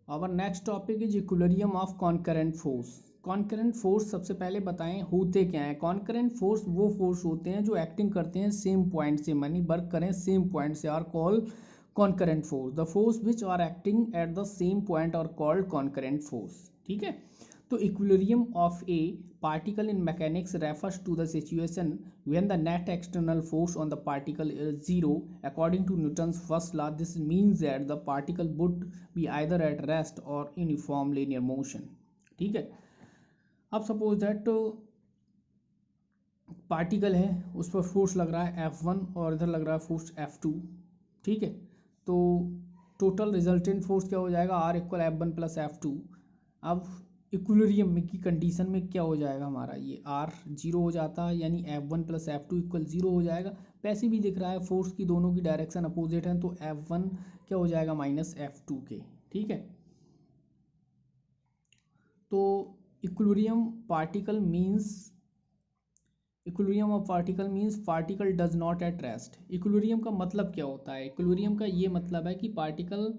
Our next topic is equilibrium of concurrent force. Concurrent force सबसे पहले बताएं होते क्या हैं। कॉन्करेंट फोर्स वो फोर्स होते हैं जो एक्टिंग करते हैं सेम पॉइंट से, मानी वर्क करें सेम पॉइंट से, are called concurrent force. The force which are acting at the same point are called concurrent force. ठीक है, तो equilibrium of a particle in mechanics refers to the situation when the net external force on the particle is zero. According to Newton's first law, this means that the particle would be either at rest or uniform linear motion. ठीक है, अब suppose that particle है, उस पर force लग रहा है F1 और इधर लग रहा है फोर्स F2। ठीक है, तो टोटल रिजल्टेंट फोर्स क्या हो जाएगा, R equal F1 plus F2। अब इक्विलिब्रियम में की कंडीशन में क्या हो जाएगा हमारा, ये R जीरो हो जाता है, यानी F1 plus F2 equal zero हो जाएगा। पैसे भी दिख रहा है फोर्स की दोनों की डायरेक्शन अपोजिट है, तो F1 क्या हो जाएगा माइनस F2 के। ठीक है, तो equilibrium particle means equilibrium of particle means particle does not at rest. Equilibrium का मतलब क्या होता है, इक्विलिब्रियम का ये मतलब है कि particle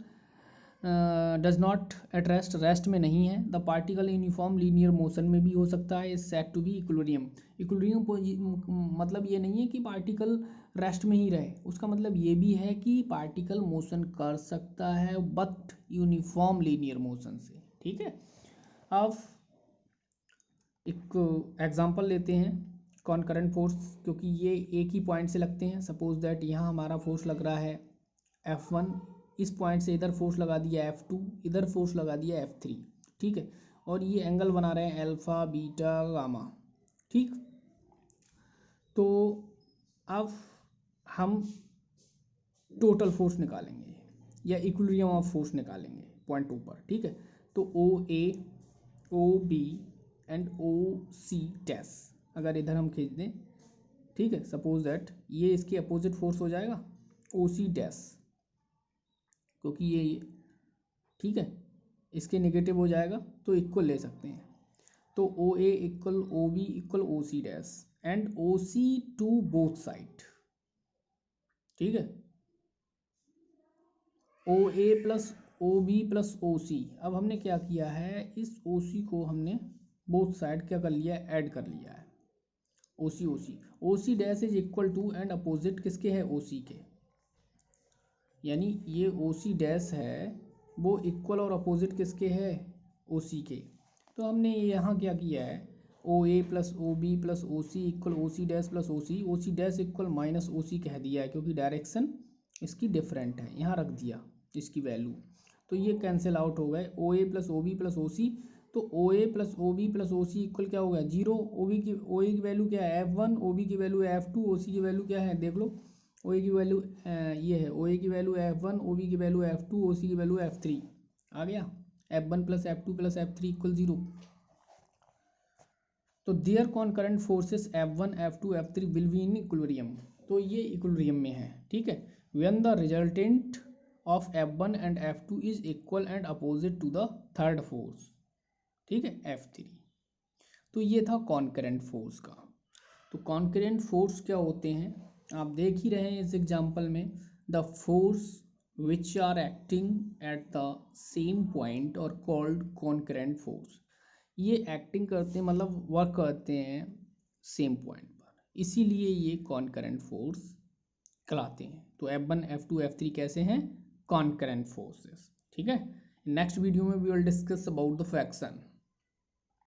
does not at rest, rest में नहीं है। The particle uniform linear motion में भी हो सकता है, is said to be equilibrium. Equilibrium मतलब ये नहीं है कि पार्टिकल रेस्ट में ही रहे, उसका मतलब ये भी है कि पार्टिकल मोशन कर सकता है बट यूनिफॉर्म लीनियर मोशन से। ठीक है, अब एक एग्जांपल लेते हैं कॉन्करेंट फोर्स, क्योंकि ये एक ही पॉइंट से लगते हैं। सपोज दैट यहाँ हमारा फोर्स लग रहा है F1, इस पॉइंट से इधर फोर्स लगा दिया F2, इधर फोर्स लगा दिया F3। ठीक है, और ये एंगल बना रहे हैं अल्फा बीटा गामा। ठीक, तो अब हम टोटल फोर्स निकालेंगे या इक्विलिब्रियम ऑफ फोर्स निकालेंगे पॉइंट टू पर। ठीक है, तो OA OB and OC dash अगर इधर हम खींच दें, ठीक है, सपोज दैट ये इसके अपोजिट फोर्स हो जाएगा OC डैश, क्योंकि ये ठीक है इसके नेगेटिव हो जाएगा, तो इक्वल ले सकते हैं। तो OA equal OB equal OC dash and OC to both side. ठीक है, OA plus OB plus OC। अब हमने क्या किया है, इस OC को हमने बोथ साइड क्या कर लिया है, ऐड कर लिया है। OC dash is equal to and opposite किसके है, OC के, यानी ये OC डैश है वो इक्वल और अपोजिट किसके है, OC के। तो हमने यहाँ क्या किया है, OA plus OB plus OC equal OC dash plus OC dash equal minus OC कह दिया है, क्योंकि डायरेक्शन इसकी डिफरेंट है, यहाँ रख दिया इसकी वैल्यू, तो ये कैंसिल आउट हो गए। OA plus OB plus OC, तो OA plus OB plus OC equal क्या हो गया, जीरो। OA की वैल्यू क्या है F1, OB की वैल्यू F2, OC की वैल्यू क्या है देख लो, OA की वैल्यू ये है, OA की वैल्यू F1, OB की वैल्यू F2, OC की वैल्यू F3 आ गया। F1 plus F2 plus F3 equal zero. तो there concurrent forces F1 F2 F3 will be in equilibrium, तो ये इक्विलिब्रियम में है। ठीक है, when the resultant of F1 and F2 is equal and opposite to the third force. ठीक है, F3। तो ये था कॉन्करेंट फोर्स का। तो कॉन्करेंट फोर्स क्या होते हैं, आप देख ही रहे हैं इस एग्जांपल में, the force which are acting at the same point और कॉल्ड कॉन्करेंट फोर्स। ये एक्टिंग करते हैं मतलब वर्क करते हैं सेम पॉइंट पर, इसीलिए ये कॉन्करेंट फोर्स कहलाते हैं। तो F1 F2 F3 कैसे हैं, कॉन्करेंट फोर्सेस। ठीक है, नेक्स्ट वीडियो में we will discuss about the fraction.